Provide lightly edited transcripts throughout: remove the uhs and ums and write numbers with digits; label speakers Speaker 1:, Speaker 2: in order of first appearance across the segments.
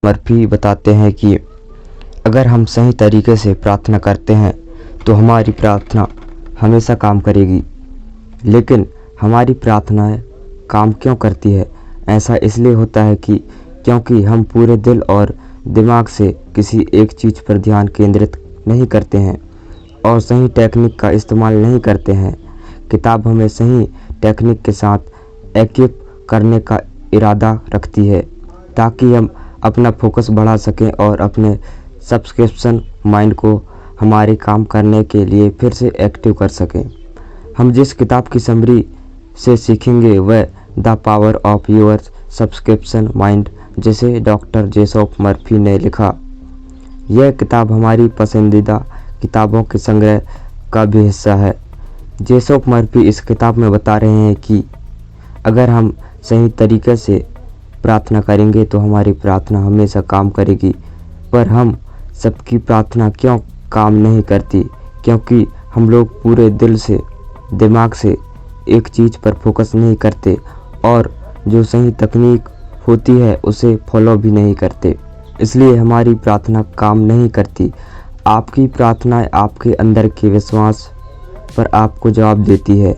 Speaker 1: Murphy बताते हैं कि अगर हम सही तरीके से प्रार्थना करते हैं तो हमारी प्रार्थना हमेशा काम करेगी। लेकिन हमारी प्रार्थनाएं काम क्यों करती है? ऐसा इसलिए होता है कि क्योंकि हम पूरे दिल और दिमाग से किसी एक चीज़ पर ध्यान केंद्रित नहीं करते हैं और सही टेक्निक का इस्तेमाल नहीं करते हैं। किताब हमें सही टेक्निक के साथ एक्विप करने का इरादा रखती है ताकि हम अपना फोकस बढ़ा सकें और अपने सब्सक्रिप्शन माइंड को हमारे काम करने के लिए फिर से एक्टिव कर सकें। हम जिस किताब की समरी से सीखेंगे वह the power of your subscription mind, जिसे डॉक्टर जेसॉप मर्फी ने लिखा। यह किताब हमारी पसंदीदा किताबों के संग्रह का भी हिस्सा है। जेसॉप मर्फी इस किताब में बता रहे हैं कि अगर हम सही तरीके से प्रार्थना करेंगे तो हमारी प्रार्थना हमेशा काम करेगी। पर हम सबकी प्रार्थना क्यों काम नहीं करती? क्योंकि हम लोग पूरे दिल से, दिमाग से एक चीज़ पर फोकस नहीं करते और जो सही तकनीक होती है उसे फॉलो भी नहीं करते। इसलिए हमारी प्रार्थना काम नहीं करती। आपकी प्रार्थनाएं आपके अंदर के विश्वास पर आपको जवाब देती है।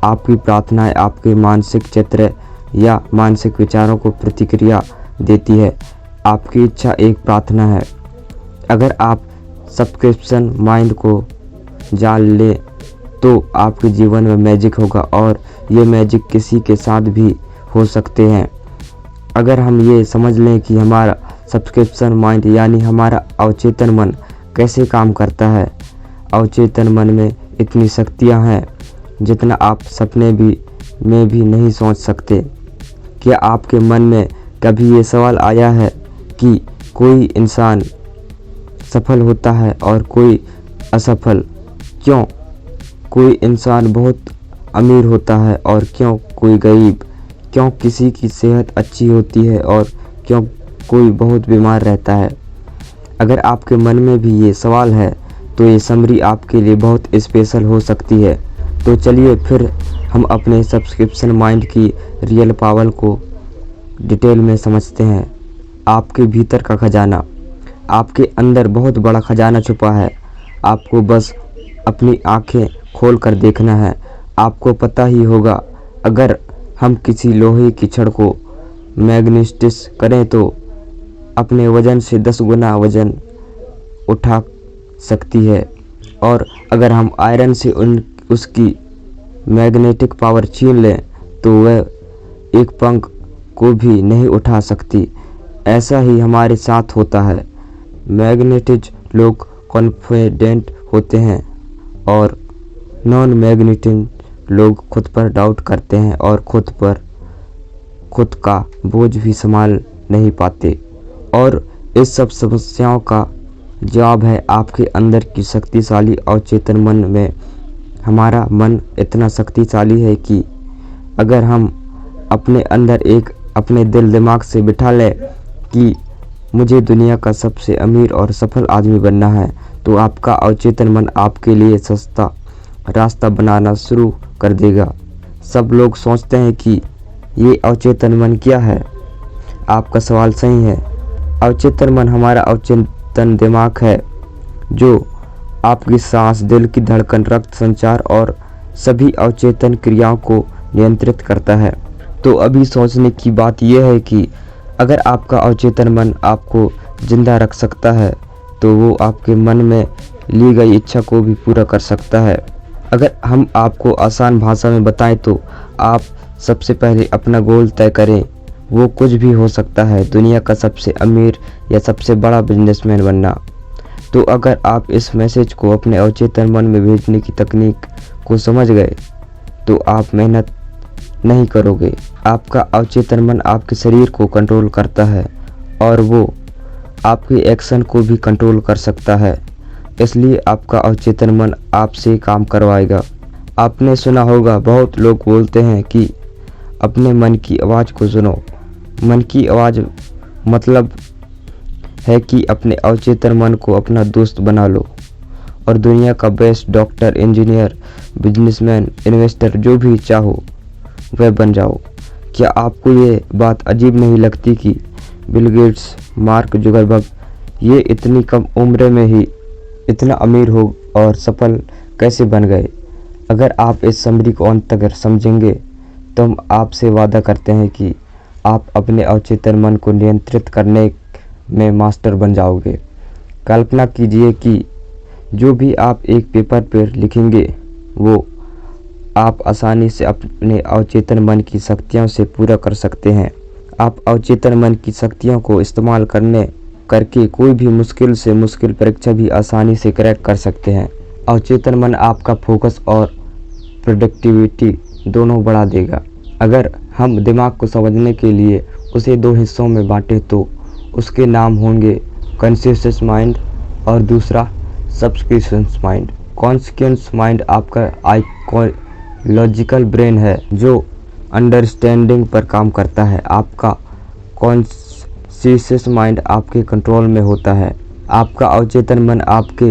Speaker 1: आपकी प्रार्थनाएं आपके मानसिक चित्र या मानसिक विचारों को प्रतिक्रिया देती है। आपकी इच्छा एक प्रार्थना है। अगर आप सब्सक्रिप्शन माइंड को जान लें तो आपके जीवन में मैजिक होगा और ये मैजिक किसी के साथ भी हो सकते हैं। अगर हम ये समझ लें कि हमारा सब्सक्रिप्शन माइंड यानी हमारा अवचेतन मन कैसे काम करता है। अवचेतन मन में इतनी शक्तियाँ हैं जितना आप सपने में भी नहीं सोच सकते। क्या आपके मन में कभी ये सवाल आया है कि कोई इंसान सफल होता है और कोई असफल? क्यों कोई इंसान बहुत अमीर होता है और क्यों कोई गरीब? क्यों किसी की सेहत अच्छी होती है और क्यों कोई बहुत बीमार रहता है? अगर आपके मन में भी ये सवाल है तो ये समरी आपके लिए बहुत स्पेशल हो सकती है। तो चलिए फिर हम अपने सब्सक्रिप्शन माइंड की रियल पावर को डिटेल में समझते हैं। आपके भीतर का खजाना। आपके अंदर बहुत बड़ा खजाना छुपा है। आपको बस अपनी आंखें खोल कर देखना है। आपको पता ही होगा, अगर हम किसी लोहे की छड़ को मैग्नेटिस करें तो अपने वजन से 10 गुना वजन उठा सकती है, और अगर हम आयरन से उसकी मैग्नेटिक पावर छीन लें तो वह एक पंख को भी नहीं उठा सकती। ऐसा ही हमारे साथ होता है। मैग्नेटिक लोग कॉन्फिडेंट होते हैं और नॉन मैग्नेटिक लोग खुद पर डाउट करते हैं और खुद का बोझ भी संभाल नहीं पाते। और इस सब समस्याओं का जवाब है आपके अंदर की शक्तिशाली अवचेतन मन में। हमारा मन इतना शक्तिशाली है कि अगर हम अपने अंदर एक अपने दिल दिमाग से बिठा लें कि मुझे दुनिया का सबसे अमीर और सफल आदमी बनना है, तो आपका अवचेतन मन आपके लिए सस्ता रास्ता बनाना शुरू कर देगा। सब लोग सोचते हैं कि ये अवचेतन मन क्या है? आपका सवाल सही है। अवचेतन मन हमारा अवचेतन दिमाग है जो आपकी सांस, दिल की धड़कन, रक्त संचार और सभी अवचेतन क्रियाओं को नियंत्रित करता है। तो अभी सोचने की बात यह है कि अगर आपका अवचेतन मन आपको जिंदा रख सकता है तो वो आपके मन में ली गई इच्छा को भी पूरा कर सकता है। अगर हम आपको आसान भाषा में बताएं तो आप सबसे पहले अपना गोल तय करें। वो कुछ भी हो सकता है, दुनिया का सबसे अमीर या सबसे बड़ा बिजनेसमैन बनना। तो अगर आप इस मैसेज को अपने अवचेतन मन में भेजने की तकनीक को समझ गए तो आप मेहनत नहीं करोगे। आपका अवचेतन मन आपके शरीर को कंट्रोल करता है और वो आपके एक्शन को भी कंट्रोल कर सकता है। इसलिए आपका अवचेतन मन आपसे काम करवाएगा। आपने सुना होगा, बहुत लोग बोलते हैं कि अपने मन की आवाज़ को सुनो। मन की आवाज़ मतलब है कि अपने अवचेतन मन को अपना दोस्त बना लो और दुनिया का best doctor, engineer, businessman, investor जो भी चाहो वह बन जाओ। क्या आपको ये बात अजीब नहीं लगती कि बिल गेट्स, मार्क जुकरबर्ग, ये इतनी कम उम्र में ही इतना अमीर हो और सफल कैसे बन गए? अगर आप इस समरी को अंत तक समझेंगे तो हम आपसे वादा करते हैं कि आप अपने अवचेतन मन को नियंत्रित करने में मास्टर बन जाओगे। कल्पना कीजिए कि जो भी आप एक पेपर पर लिखेंगे वो आप आसानी से अपने अवचेतन मन की शक्तियों से पूरा कर सकते हैं। आप अवचेतन मन की शक्तियों को इस्तेमाल करके कोई भी मुश्किल से मुश्किल परीक्षा भी आसानी से क्रैक कर सकते हैं। अवचेतन मन आपका फोकस और प्रोडक्टिविटी दोनों बढ़ा देगा। अगर हम दिमाग को समझने के लिए उसे दो हिस्सों में बांटें तो उसके नाम होंगे कॉन्शियस माइंड और दूसरा सबकॉन्शियस माइंड। कॉन्शियस माइंड आपका लॉजिकल ब्रेन है जो अंडरस्टैंडिंग पर काम करता है। आपका कॉन्शियस माइंड आपके कंट्रोल में होता है। आपका अवचेतन मन आपके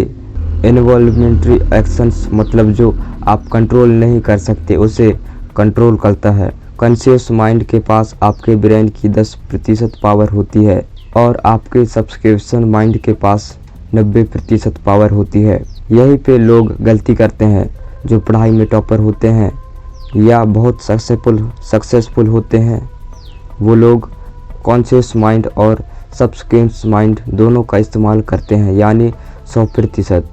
Speaker 1: इनवॉल्वमेंटरी एक्शंस, मतलब जो आप कंट्रोल नहीं कर सकते उसे कंट्रोल करता है। कॉन्शियस माइंड के पास आपके ब्रेन की 10% पावर होती है और आपके सबकॉन्शियस माइंड के पास 90% पावर होती है। यहीं पे लोग गलती करते हैं जो पढ़ाई में टॉपर होते हैं या बहुत सक्सेसफुल होते हैं। वो लोग कॉन्शियस माइंड और सबकॉन्शियस माइंड दोनों का इस्तेमाल करते हैं, यानी 100%।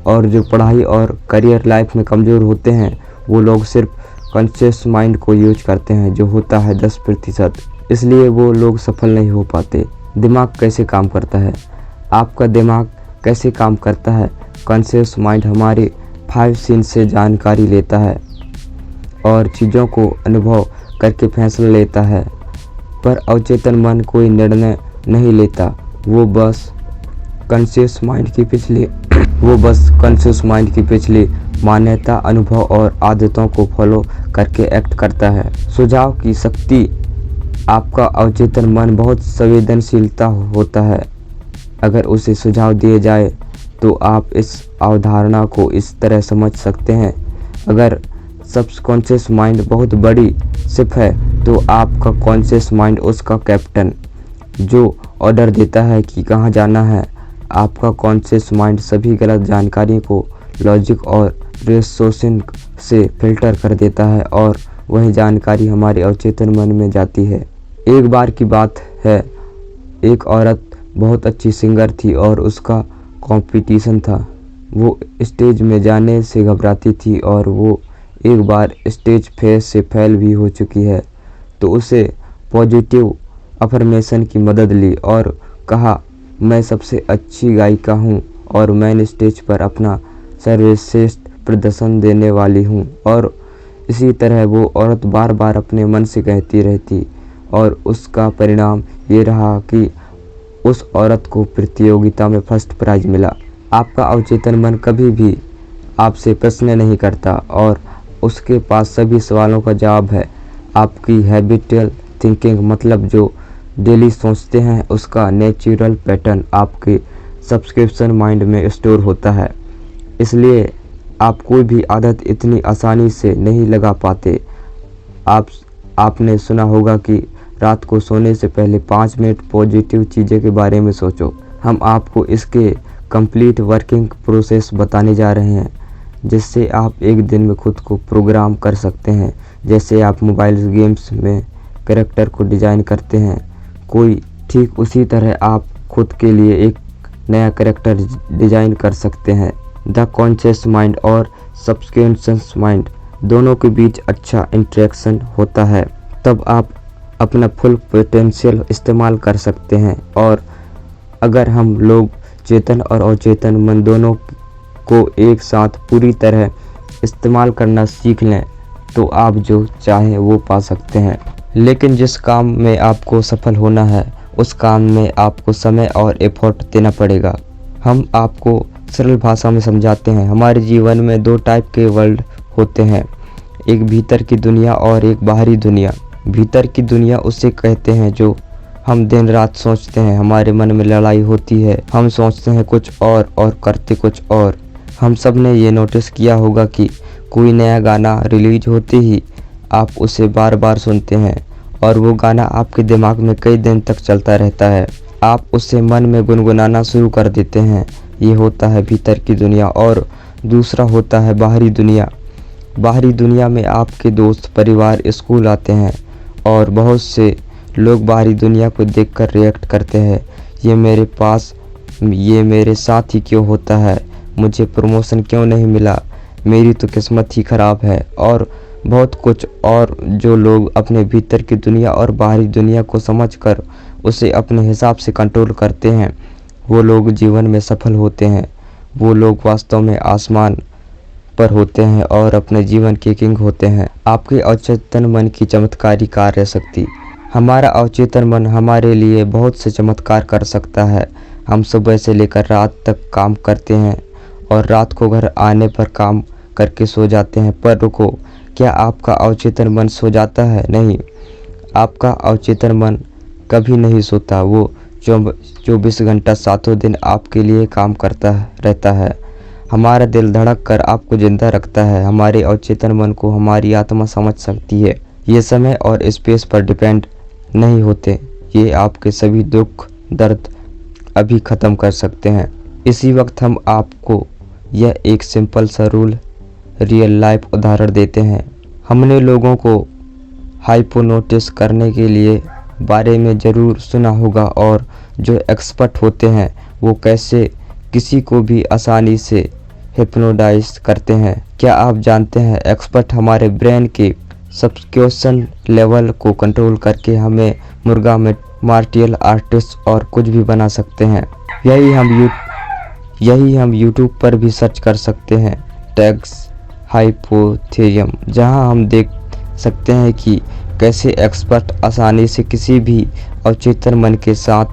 Speaker 1: और जो पढ़ाई और करियर लाइफ में कमज़ोर होते हैं वो लोग सिर्फ कॉन्शियस माइंड को यूज करते हैं जो होता है 10%। इसलिए वो लोग सफल नहीं हो पाते। दिमाग कैसे काम करता है? आपका दिमाग कैसे काम करता है? कॉन्शियस माइंड हमारे 5 सेंस से जानकारी लेता है और चीज़ों को अनुभव करके फैसला लेता है, पर अवचेतन मन कोई निर्णय नहीं लेता। वो बस कॉन्शियस माइंड की पिछली मान्यता, अनुभव और आदतों को फॉलो करके एक्ट करता है। सुझाव की शक्ति। आपका अवचेतन मन बहुत संवेदनशीलता होता है। अगर उसे सुझाव दिए जाए तो आप इस अवधारणा को इस तरह समझ सकते हैं। अगर सबकॉन्शियस माइंड बहुत बड़ी शिप है तो आपका कॉन्शियस माइंड उसका कैप्टन जो ऑर्डर देता है कि कहाँ जाना है। आपका कॉन्शियस माइंड सभी गलत जानकारी को लॉजिक और रिसोर्सिंग से फिल्टर कर देता है और वही जानकारी हमारे अवचेतन मन में जाती है। एक बार की बात है, एक औरत बहुत अच्छी सिंगर थी और उसका कंपटीशन था। वो स्टेज में जाने से घबराती थी और वो एक बार स्टेज फेयर से फेल भी हो चुकी है। तो उसे पॉजिटिव अफर्मेशन की मदद ली और कहा, मैं सबसे अच्छी गायिका हूँ और मैं स्टेज पर अपना सर्वश्रेष्ठ प्रदर्शन देने वाली हूँ। और इसी तरह वो औरत बार बार अपने मन से कहती रहती और उसका परिणाम ये रहा कि उस औरत को प्रतियोगिता में फर्स्ट प्राइज मिला। आपका अवचेतन मन कभी भी आपसे प्रश्न नहीं करता और उसके पास सभी सवालों का जवाब है। आपकी हैबिचुअल थिंकिंग, मतलब जो डेली सोचते हैं, उसका नेचुरल पैटर्न आपके सबकॉन्शियस माइंड में स्टोर होता है। इसलिए आप कोई भी आदत इतनी आसानी से नहीं लगा पाते। आपने सुना होगा कि रात को सोने से पहले 5 मिनट पॉजिटिव चीज़ें के बारे में सोचो। हम आपको इसके कंप्लीट वर्किंग प्रोसेस बताने जा रहे हैं जिससे आप एक दिन में खुद को प्रोग्राम कर सकते हैं। जैसे आप मोबाइल गेम्स में कैरेक्टर को डिज़ाइन करते हैं, कोई ठीक उसी तरह आप खुद के लिए एक नया कैरेक्टर डिज़ाइन कर सकते हैं। द कॉन्शियस माइंड और सबकॉन्शियस माइंड दोनों के बीच अच्छा इंटरेक्शन होता है, तब आप अपना फुल पोटेंशियल इस्तेमाल कर सकते हैं। और अगर हम लोग चेतन और अचेतन मन दोनों को एक साथ पूरी तरह इस्तेमाल करना सीख लें तो आप जो चाहें वो पा सकते हैं। लेकिन जिस काम में आपको सफल होना है उस काम में आपको समय और एफर्ट देना पड़ेगा। हम आपको सरल भाषा में समझाते हैं। हमारे जीवन में 2 टाइप के वर्ल्ड होते हैं, एक भीतर की दुनिया और एक बाहरी दुनिया। भीतर की दुनिया उसे कहते हैं जो हम दिन रात सोचते हैं। हमारे मन में लड़ाई होती है, हम सोचते हैं कुछ और करते कुछ और। हम सब ने ये नोटिस किया होगा कि कोई नया गाना रिलीज होते ही आप उसे बार बार सुनते हैं और वो गाना आपके दिमाग में कई दिन तक चलता रहता है। आप उसे मन में गुनगुनाना शुरू कर देते हैं। ये होता है भीतर की दुनिया और दूसरा होता है बाहरी दुनिया। बाहरी दुनिया में आपके दोस्त, परिवार, स्कूल आते हैं और बहुत से लोग बाहरी दुनिया को देखकर रिएक्ट करते हैं, ये मेरे साथ ही क्यों होता है, मुझे प्रमोशन क्यों नहीं मिला, मेरी तो किस्मत ही ख़राब है और बहुत कुछ। और जो लोग अपने भीतर की दुनिया और बाहरी दुनिया को समझकर उसे अपने हिसाब से कंट्रोल करते हैं, वो लोग जीवन में सफल होते हैं। वो लोग वास्तव में आसमान पर होते हैं और अपने जीवन के किंग होते हैं। आपके अवचेतन मन की चमत्कारी कार्य शक्ति। हमारा अवचेतन मन हमारे लिए बहुत से चमत्कार कर सकता है। हम सुबह से लेकर रात तक काम करते हैं और रात को घर आने पर काम करके सो जाते हैं। पर रुको, क्या आपका अवचेतन मन सो जाता है? नहीं, आपका अवचेतन मन कभी नहीं सोता। वो 24 घंटा सातों दिन आपके लिए काम करता रहता है। हमारा दिल धड़क कर आपको जिंदा रखता है। हमारे अवचेतन मन को हमारी आत्मा समझ सकती है। ये समय और स्पेस पर डिपेंड नहीं होते। ये आपके सभी दुख, दर्द अभी ख़त्म कर सकते हैं। इसी वक्त हम आपको यह एक सिंपल सा रूल रियल लाइफ उदाहरण देते हैं। हमने लोगों को हाइप्नोटिस करने के लिए बारे में ज़रूर सुना होगा और जो एक्सपर्ट होते हैं वो कैसे किसी को भी आसानी से हिप्नोटाइज करते हैं। क्या आप जानते हैं, एक्सपर्ट हमारे ब्रेन के सब्सकॉन्शियस लेवल को कंट्रोल करके हमें मुर्गा में मार्शल आर्टिस्ट और कुछ भी बना सकते हैं। यही हम यूट्यूब पर भी सर्च कर सकते हैं, टैग्स हाइपोथेरियम, जहां हम देख सकते हैं कि कैसे एक्सपर्ट आसानी से किसी भी अवचेतन मन के साथ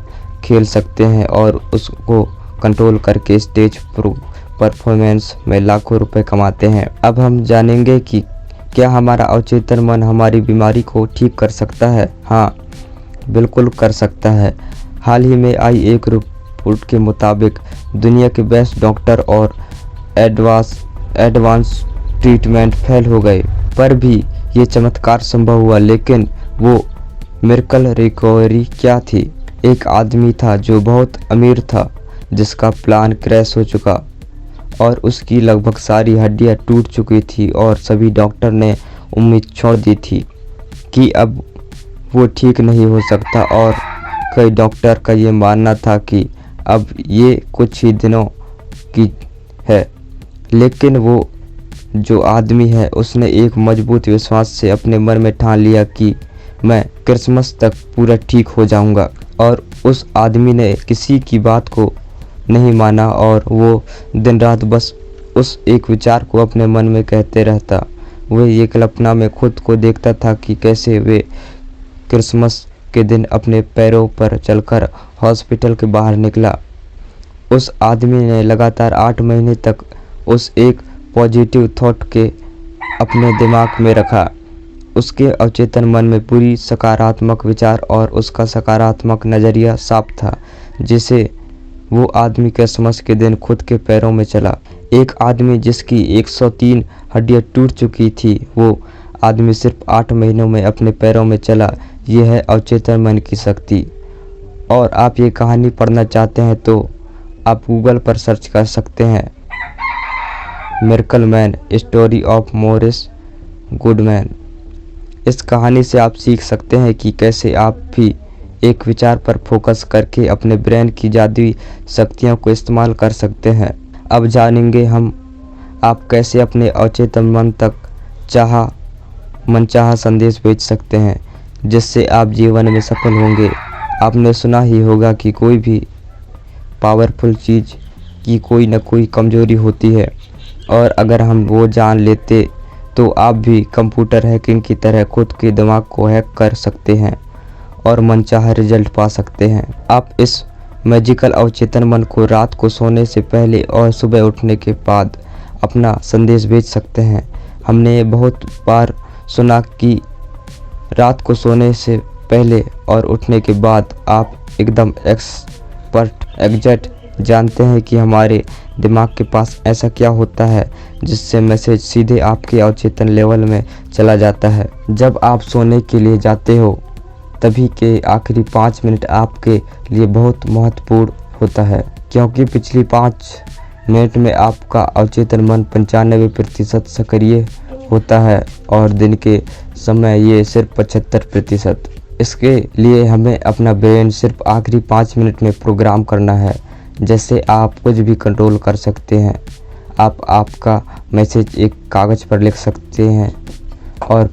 Speaker 1: खेल सकते हैं और उसको कंट्रोल करके स्टेज परफॉर्मेंस में लाखों रुपए कमाते हैं। अब हम जानेंगे कि क्या हमारा अवचेतन मन हमारी बीमारी को ठीक कर सकता है। हाँ, बिल्कुल कर सकता है। हाल ही में आई एक रिपोर्ट के मुताबिक दुनिया के बेस्ट डॉक्टर और एडवांस ट्रीटमेंट फेल हो गए, पर भी ये चमत्कार संभव हुआ। लेकिन वो मिरेकल रिकवरी क्या थी? एक आदमी था जो बहुत अमीर था, जिसका प्लान क्रैश हो चुका और उसकी लगभग सारी हड्डियां टूट चुकी थी और सभी डॉक्टर ने उम्मीद छोड़ दी थी कि अब वो ठीक नहीं हो सकता। और कई डॉक्टर का ये मानना था कि अब ये कुछ ही दिनों की है। लेकिन वो जो आदमी है, उसने एक मजबूत विश्वास से अपने मन में ठान लिया कि मैं क्रिसमस तक पूरा ठीक हो जाऊंगा। और उस आदमी ने किसी की बात को नहीं माना और वो दिन रात बस उस एक विचार को अपने मन में कहते रहता। वह ये कल्पना में खुद को देखता था कि कैसे वे क्रिसमस के दिन अपने पैरों पर चलकर हॉस्पिटल के बाहर निकला। उस आदमी ने लगातार 8 महीने तक उस एक पॉजिटिव थॉट के अपने दिमाग में रखा। उसके अवचेतन मन में पूरी सकारात्मक विचार और उसका सकारात्मक नज़रिया साफ था, जिसे वो आदमी क्रिसमस के दिन खुद के पैरों में चला। एक आदमी जिसकी 103 हड्डियां टूट चुकी थी, वो आदमी सिर्फ 8 महीनों में अपने पैरों में चला। यह है अवचेतन मन की शक्ति। और आप ये कहानी पढ़ना चाहते हैं तो आप गूगल पर सर्च कर सकते हैं, miracle man, story of Morris Goodman. इस कहानी से आप सीख सकते हैं कि कैसे आप भी एक विचार पर फोकस करके अपने ब्रेन की जादुई शक्तियों को इस्तेमाल कर सकते हैं। अब जानेंगे हम आप कैसे अपने अवचेतन मन तक मनचाहा संदेश भेज सकते हैं, जिससे आप जीवन में सफल होंगे। आपने सुना ही होगा कि कोई भी पावरफुल चीज़ की कोई न कोई कमजोरी होती है, और अगर हम वो जान लेते तो आप भी कंप्यूटर हैकिंग की तरह खुद के दिमाग को हैक कर सकते हैं और मनचाहा रिजल्ट पा सकते हैं। आप इस मैजिकल अवचेतन मन को रात को सोने से पहले और सुबह उठने के बाद अपना संदेश भेज सकते हैं। हमने बहुत बार सुना कि रात को सोने से पहले और उठने के बाद आप एकदम एग्जैक्ट जानते हैं कि हमारे दिमाग के पास ऐसा क्या होता है जिससे मैसेज सीधे आपके अवचेतन लेवल में चला जाता है। जब आप सोने के लिए जाते हो तभी के आखिरी 5 मिनट आपके लिए बहुत महत्वपूर्ण होता है, क्योंकि पिछली 5 मिनट में आपका अवचेतन मन 95% सक्रिय होता है और दिन के समय ये सिर्फ 75%। इसके लिए हमें अपना ब्रेन सिर्फ आखिरी 5 मिनट में प्रोग्राम करना है। जैसे आप कुछ भी कंट्रोल कर सकते हैं। आप आपका मैसेज एक कागज़ पर लिख सकते हैं और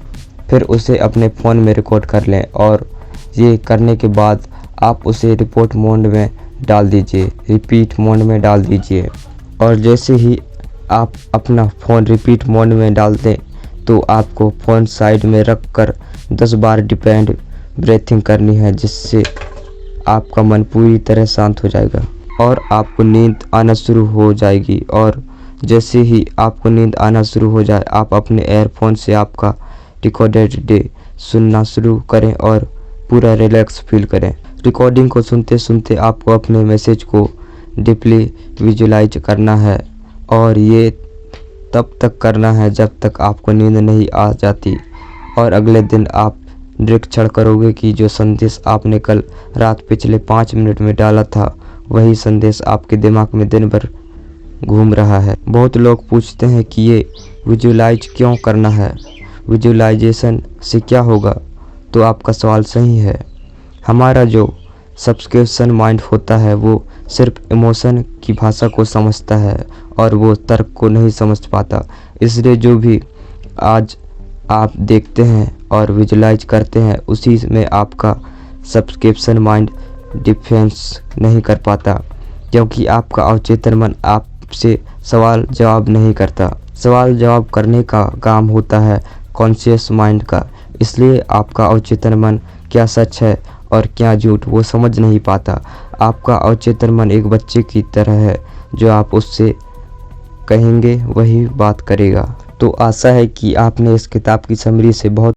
Speaker 1: फिर उसे अपने फ़ोन में रिकॉर्ड कर लें, और ये करने के बाद आप उसे रिपोर्ट मोड में डाल दीजिए, रिपीट मोड में डाल दीजिए। और जैसे ही आप अपना फ़ोन रिपीट मोड में डाल दें तो आपको फ़ोन साइड में रख कर 10 बार डीप ब्रीथिंग करनी है, जिससे आपका मन पूरी तरह शांत हो जाएगा और आपको नींद आना शुरू हो जाएगी। और जैसे ही आपको नींद आना शुरू हो जाए, आप अपने एयरफोन से आपका रिकॉर्डेड डे सुनना शुरू करें और पूरा रिलैक्स फील करें। रिकॉर्डिंग को सुनते सुनते आपको अपने मैसेज को डीपली विजुलाइज करना है, और ये तब तक करना है जब तक आपको नींद नहीं आ जाती। और अगले दिन आप निरीक्षण करोगे कि जो संदेश आपने कल रात पिछले 5 मिनट में डाला था, वही संदेश आपके दिमाग में दिन भर घूम रहा है। बहुत लोग पूछते हैं कि ये विजुलाइज क्यों करना है, विजुलाइजेशन से क्या होगा? तो आपका सवाल सही है। हमारा जो सबकॉन्शियस माइंड होता है वो सिर्फ इमोशन की भाषा को समझता है और वो तर्क को नहीं समझ पाता। इसलिए जो भी आज आप देखते हैं और विजुलाइज करते हैं, उसी में आपका सबकॉन्शियस माइंड डिफेंस नहीं कर पाता, क्योंकि आपका अवचेतन मन आपसे सवाल जवाब नहीं करता। सवाल जवाब करने का काम होता है कॉन्शियस माइंड का। इसलिए आपका अवचेतन मन क्या सच है और क्या झूठ वो समझ नहीं पाता। आपका अवचेतन मन एक बच्चे की तरह है, जो आप उससे कहेंगे वही बात करेगा। तो आशा है कि आपने इस किताब की समरी से बहुत